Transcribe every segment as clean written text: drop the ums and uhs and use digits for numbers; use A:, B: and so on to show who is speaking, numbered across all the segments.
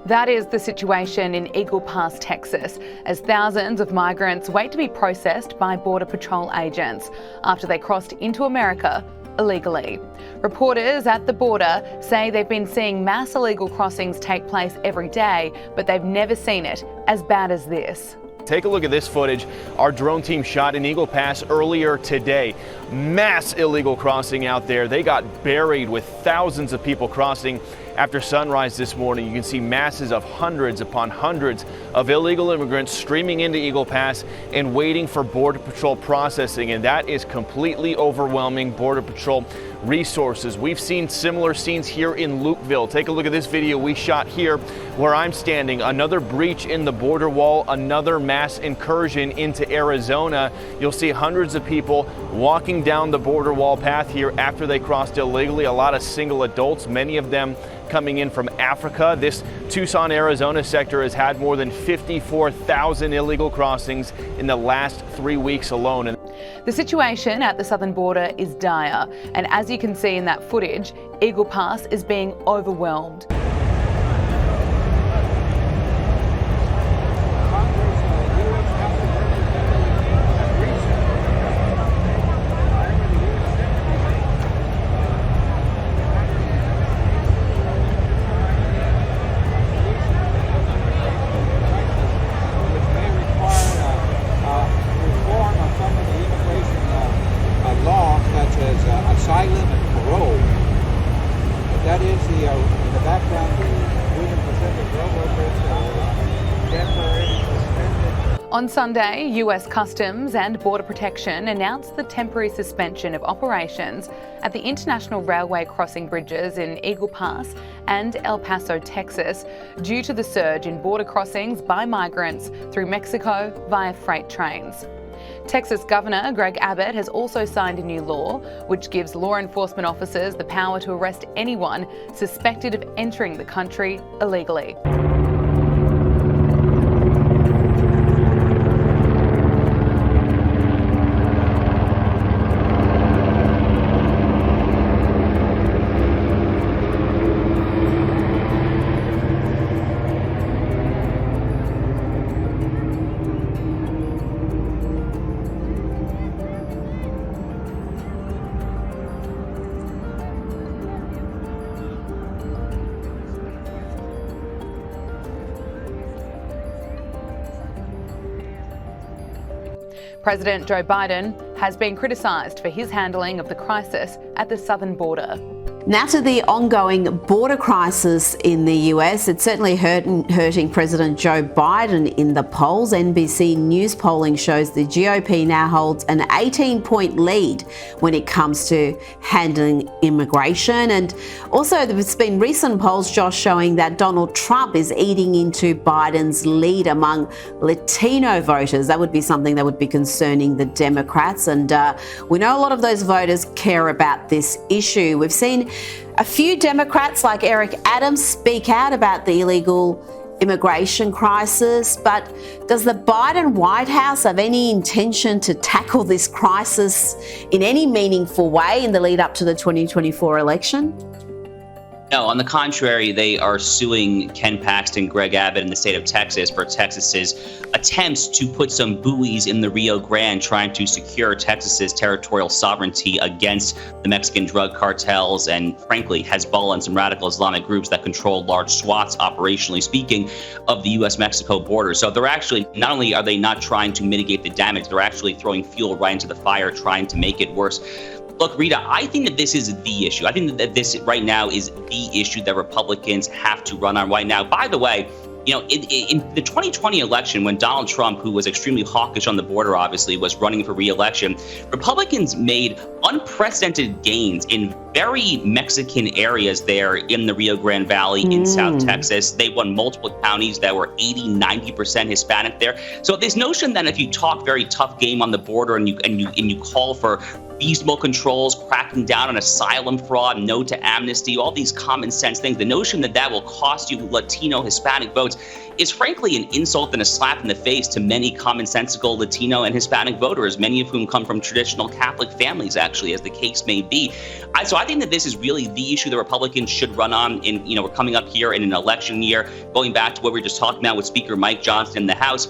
A: That is the situation in Eagle Pass, Texas, as thousands of migrants wait to be processed by Border Patrol agents after they crossed into America illegally. Reporters at the border say they've been seeing mass illegal crossings take place every day, but they've never seen it as bad as this.
B: Take a look at this footage our drone team shot in Eagle Pass earlier today. Mass illegal crossing out there. They got buried with thousands of people crossing. After sunrise this morning, you can see masses of hundreds upon hundreds of illegal immigrants streaming into Eagle Pass and waiting for Border Patrol processing, and that is completely overwhelming Border Patrol resources. We've seen similar scenes here in Lukeville. Take a look at this video we shot here where I'm standing. Another breach in the border wall, another mass incursion into Arizona. You'll see hundreds of people walking down the border wall path here after they crossed illegally. A lot of single adults, many of them coming in from Africa. This Tucson, Arizona sector has had more than 54,000 illegal crossings in the last 3 weeks alone.
A: The situation at the southern border is dire, and as you can see in that footage, Eagle Pass is being overwhelmed.
C: Asylum and parole. But that is in the background, the Union Pacific Railroad temporarily suspended.
A: On Sunday, US Customs and Border Protection announced the temporary suspension of operations at the International Railway crossing bridges in Eagle Pass and El Paso, Texas, due to the surge in border crossings by migrants through Mexico via freight trains. Texas Governor Greg Abbott has also signed a new law which gives law enforcement officers the power to arrest anyone suspected of entering the country illegally. President Joe Biden has been criticised for his handling of the crisis at the southern border.
D: Now to the ongoing border crisis in the US. It's certainly hurting President Joe Biden in the polls. NBC News polling shows the GOP now holds an 18-point lead when it comes to handling immigration. And also there's been recent polls, Josh, showing that Donald Trump is eating into Biden's lead among Latino voters. That would be something that would be concerning the Democrats. And we know a lot of those voters care about this issue. We've seen a few Democrats like Eric Adams speak out about the illegal immigration crisis, but does the Biden White House have any intention to tackle this crisis in any meaningful way in the lead up to the 2024 election?
E: No, on the contrary, they are suing Ken Paxton, Greg Abbott, and the state of Texas for Texas's attempts to put some buoys in the Rio Grande, trying to secure Texas's territorial sovereignty against the Mexican drug cartels and, frankly, Hezbollah and some radical Islamic groups that control large swaths, operationally speaking, of the U.S.-Mexico border. So they're actually, not only are they not trying to mitigate the damage, they're actually throwing fuel right into the fire, trying to make it worse. Look, Rita, I think that this is the issue. I think that this right now is the issue that Republicans have to run on right now. By the way, you know, in the 2020 election, when Donald Trump, who was extremely hawkish on the border, obviously, was running for re-election, Republicans made unprecedented gains in very Mexican areas there in the Rio Grande Valley in South Texas. They won multiple counties that were 80-90% Hispanic there. So this notion that if you talk very tough game on the border and you call for reasonable controls, cracking down on asylum fraud, no to amnesty, all these common sense things, the notion that that will cost you Latino, Hispanic votes is frankly an insult and a slap in the face to many commonsensical Latino and Hispanic voters, many of whom come from traditional Catholic families, actually, as the case may be. So I think that this is really the issue the Republicans should run on. We're coming up here in an election year, going back to what we were just talking about with Speaker Mike Johnson in the House.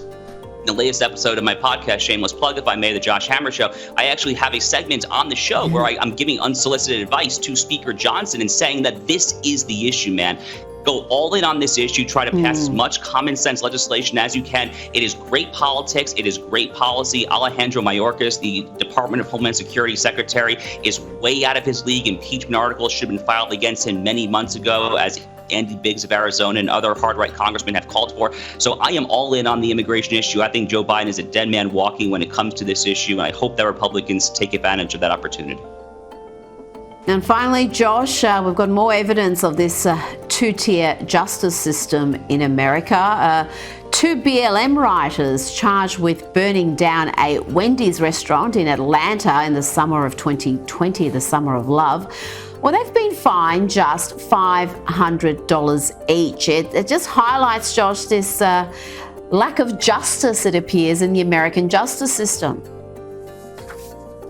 E: The latest episode of my podcast, shameless plug if I may, the Josh Hammer Show, I actually have a segment on the show where I'm giving unsolicited advice to Speaker Johnson and saying that this is the issue, man. Go all in on this issue. Try to pass as much common sense legislation as you can. It is great politics. It is great policy. Alejandro Mayorkas, the Department of Homeland Security Secretary, is way out of his league. Impeachment articles should have been filed against him many months ago, as Andy Biggs of Arizona and other hard-right congressmen have called for. So I am all in on the immigration issue. I think Joe Biden is a dead man walking when it comes to this issue, and I hope that Republicans take advantage of that opportunity.
D: And finally, Josh, we've got more evidence of this two-tier justice system in America. Two BLM writers charged with burning down a Wendy's restaurant in Atlanta in the summer of 2020, the summer of love. Well, they've been fined just $500 each. It just highlights, Josh, this lack of justice, it appears, in the American justice system.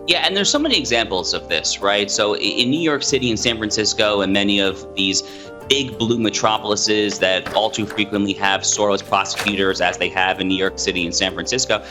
E: Yeah, and there's so many examples of this, right? So in New York City and San Francisco and many of these big blue metropolises that all too frequently have Soros prosecutors, as they have in New York City and San Francisco,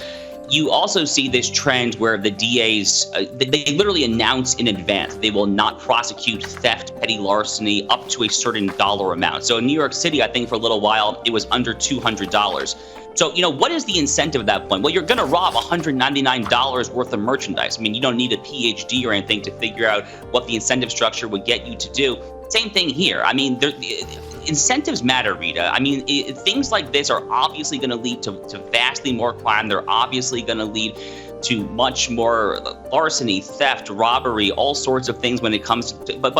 E: you also see this trend where the DAs, they literally announce in advance they will not prosecute theft, petty larceny up to a certain dollar amount. So in New York City, I think for a little while, it was under $200. So, what is the incentive at that point? Well, you're going to rob $199 worth of merchandise. I mean, you don't need a PhD or anything to figure out what the incentive structure would get you to do. Same thing here. I mean, incentives matter, Rita. I mean, things like this are obviously going to lead to vastly more crime. They're obviously going to lead to much more larceny, theft, robbery, all sorts of things when it comes to, but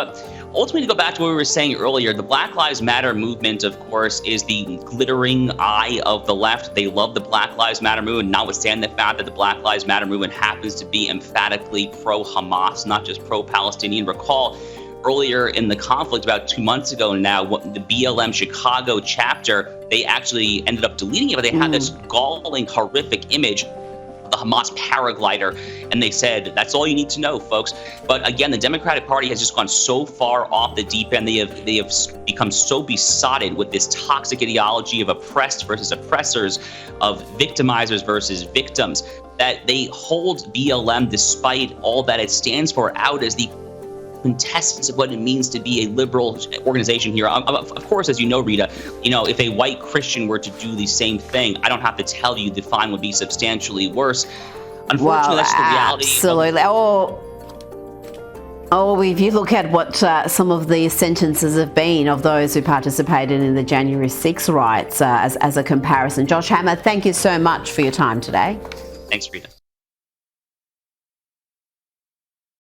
E: ultimately, to go back to what we were saying earlier, the Black Lives Matter movement, of course, is the glittering eye of the left. They love the Black Lives Matter movement, notwithstanding the fact that the Black Lives Matter movement happens to be emphatically pro-Hamas, not just pro-Palestinian. Recall earlier in the conflict, about 2 months ago now, the BLM Chicago chapter, they actually ended up deleting it, but they had this galling, horrific image, the Hamas paraglider, and they said, that's all you need to know, folks. But again, the Democratic Party has just gone so far off the deep end. They have become so besotted with this toxic ideology of oppressed versus oppressors, of victimizers versus victims, that they hold BLM, despite all that it stands for, out as the quintessence of what it means to be a liberal organization here. Of course, as you know, Rita, if a white Christian were to do the same thing, I don't have to tell you the fine would be substantially worse. Unfortunately, that's the reality.
D: Absolutely. If you look at what some of the sentences have been of those who participated in the January 6 riots as a comparison. Josh Hammer, thank you so much for your time today.
E: Thanks, Rita.